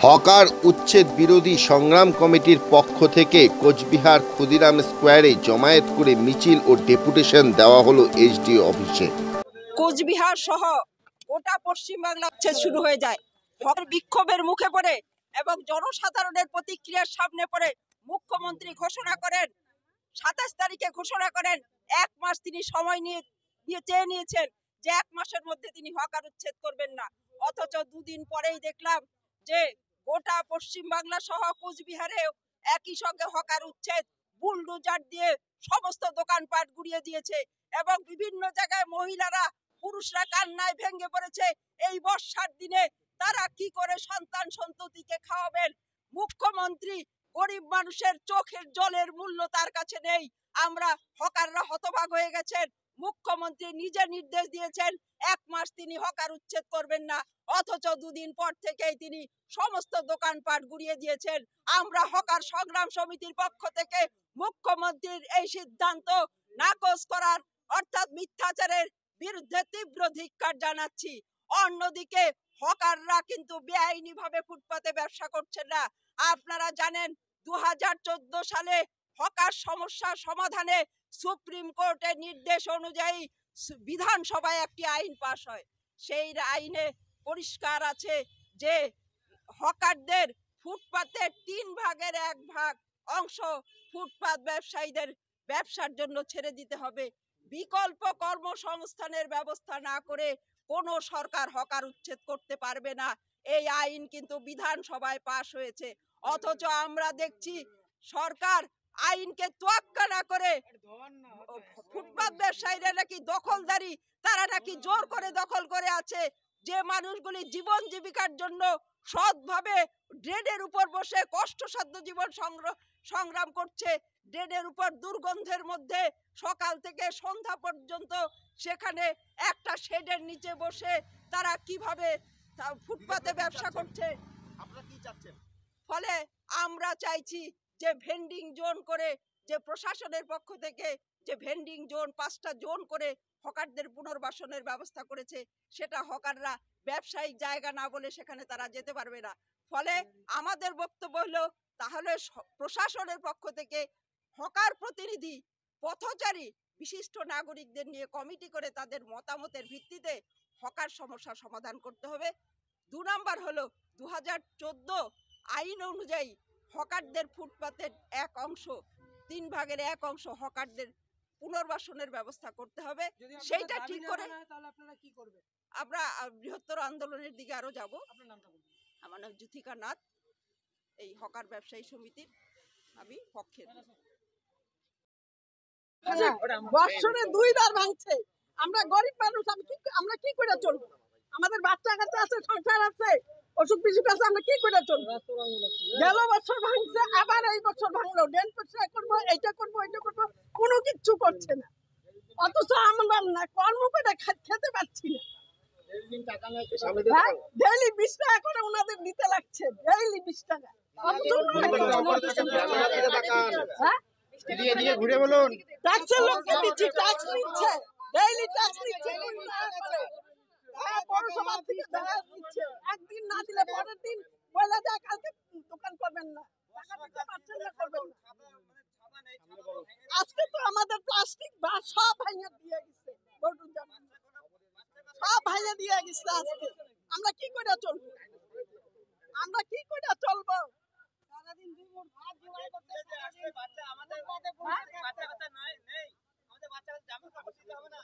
Hawker উচ্ছেদ বিরোধী সংগ্রাম কমিটির পক্ষ থেকে কোচবিহার ক্ষুদিরাম স্কোয়ারে জমায়েত করে মিছিল ও ডেপুটেশন দেওয়া হলো এসডিও অফিসে। কোচবিহার সহ গোটা পশ্চিমবাংলা উচ্ছেদ শুরু হয়ে যায়। হকার বিক্ষোভের মুখে পড়ে এবং জনসাধারণের প্রতিক্রিয়ার সামনে পড়ে মুখ্যমন্ত্রী ঘোষণা করেন, 27 তারিখে ঘোষণা করেন 1 মাস তিনি সময় নিয়ে চেয়ে নিয়েছেন যে 1 মাসের মধ্যে তিনি হকার উচ্ছেদ করবেন না। অথচ দুদিন পরেই দেখলাম যে গোটা পশ্চিমবাংলা সহ কোচবিহারেও একই সঙ্গে হকার উচ্ছেদ বুলডোজার দিয়ে সমস্ত দোকানপাট গুড়িয়ে দিয়েছে এবং বিভিন্ন জায়গায় মহিলারা পুরুষরা কান্নায় ভেঙে পড়েছে। এই বর্ষার দিনে তারা কি করে সন্তান সন্ততিকে খাওয়াবেন? মুখ্যমন্ত্রী গরিব মানুষের চোখের জলের মূল্য তার কাছে নেই। আমরা হকাররা হতবাক হয়ে গেছেন। মুখ্যমন্ত্রী নিজে নির্দেশ দিয়েছেন 1 মাস তিনি হকার উচ্ছেদ করবেন না, অথচ দুদিন পর থেকেই তিনি সমস্ত দোকানপাট গুড়িয়ে দিয়েছেন। আমরা হকার সংগ্রাম সমিতির পক্ষ থেকে মুখ্যমন্ত্রীর এই সিদ্ধান্ত নাকচ করার অর্থাৎ মিথ্যাচারের বিরুদ্ধে তীব্র ধিক্কার জানাচ্ছি। অন্যদিকে হকাররা কিন্তু বেআইনি ভাবে ফুটপাতে ব্যবসা করছেন না। আপনারা জানেন 2014 সালে হকার সমস্যা সমাধানে সুপ্রিম কোর্টের নির্দেশ অনুযায়ী বিধানসভায় একটি আইন পাশ হয়। সেই আইনে পরিষ্কার আছে যে হকারদের ফুটপাতের 3 ভাগের 1 ভাগ অংশ ফুটপাত ব্যবসায়ীদের ব্যবসার জন্য ছেড়ে দিতে হবে। বিকল্প কর্মসংস্থানের ব্যবস্থা না করে কোনো সরকার হকার উচ্ছেদ করতে পারবে না। এই আইন কিন্তু বিধানসভায় পাশ হয়েছে। অথচ আমরা দেখছি সরকার আইনকে তোয়াক্কা না করে ফুটপাত ব্যবসায়ীরা নাকি দখলদারি, তারা নাকি জোর করে দখল করে আছে। যে মানুষগুলি জীবন জীবিকার জন্য সৎভাবে ড্রেনের উপর বসে কষ্টসাধ্য জীবন সংগ্রাম করছে, ড্রেনের উপর দুর্গন্ধের মধ্যে সকাল থেকে সন্ধ্যা পর্যন্ত সেখানে একটা শেডের নিচে বসে তারা কিভাবে ফুটপাতে ব্যবসা করছে। আপনারা কি চাচ্ছেন? ফলে আমরা চাইছি যে ভেন্ডিং জোন করে, যে প্রশাসনের পক্ষ থেকে যে ভেন্ডিং জোন 5টা জোন করে হকারদের পুনর্বাসনের ব্যবস্থা করেছে, সেটা হকাররা ব্যবসায়িক জায়গা না বলে সেখানে তারা যেতে পারবে না। ফলে আমাদের বক্তব্য হলো তাহলে প্রশাসনের পক্ষ থেকে হকার প্রতিনিধি, পথচারী, বিশিষ্ট নাগরিকদের নিয়ে কমিটি করে তাদের মতামতের ভিত্তিতে হকার সমস্যা সমাধান করতে হবে। 2 নাম্বার হলো 2014 আইন অনুযায়ী হকারদের ফুটপাতের 1 অংশ, 3 ভাগের 1 অংশ হকারদের পুনর্বাসনের ব্যবস্থা করতে হবে। সেইটা ঠিক করে আপনারা কি করবেন? আমরা বৃহত্তর আন্দোলনের দিকে আরো যাব। আমার নাম জ্যোতিকা নাথ, এই হকার ব্যবসায়ী সমিতির আমি পক্ষে। বছরে 2 বার ভাঙছে। আমরা গরিব মানুষ, আমরা কি করে চলবো? আমাদের বাচ্চা কাচ্চা আছে, সংসার আছে, অসুখ বিসুখ আছে, আমরা কি করে চলবো? গেল বছর ভাঙছে, আবার এই বছর ভাঙলো। ড্রেন পরিষ্কার করবো, এইটা করবো, ওইটা করবো, কোনো কিচ্ছু করছে না। অথচ আমরা না কর্ম করে খেতে পাচ্ছি না। ডেইলি 20 টাকা করে ওনাদের দিতে লাগছে, ডেইলি 20 টাকা। ঘুরে বলুন, ট্যাক্সের লোককে দিচ্ছি, ট্যাক্স নিচ্ছে, ডেইলি ট্যাক্স নিচ্ছে। পৌরসভা থেকে দিচ্ছে, একদিন না দিলে পরের দিন বলে যায় কালকে দোকান করবেন না, টাকা দিতে পারছেন না, করবেন না। আজকে তো আমাদের প্লাস্টিক বা সব ভাঙিয়ে দিয়ে গেছে, সব ভাঙিয়ে দিয়ে গেছে। আজকে আমরা কি করে চলবো? আমরা কি করে চলবো? সারাদিন 2 মুঠ ভাত জোগাড় করতে বাচ্চা আমাদের বাচ্চা কথা নাই নেই, আমাদের বাচ্চা জামা কাপড় দিতে হবে না।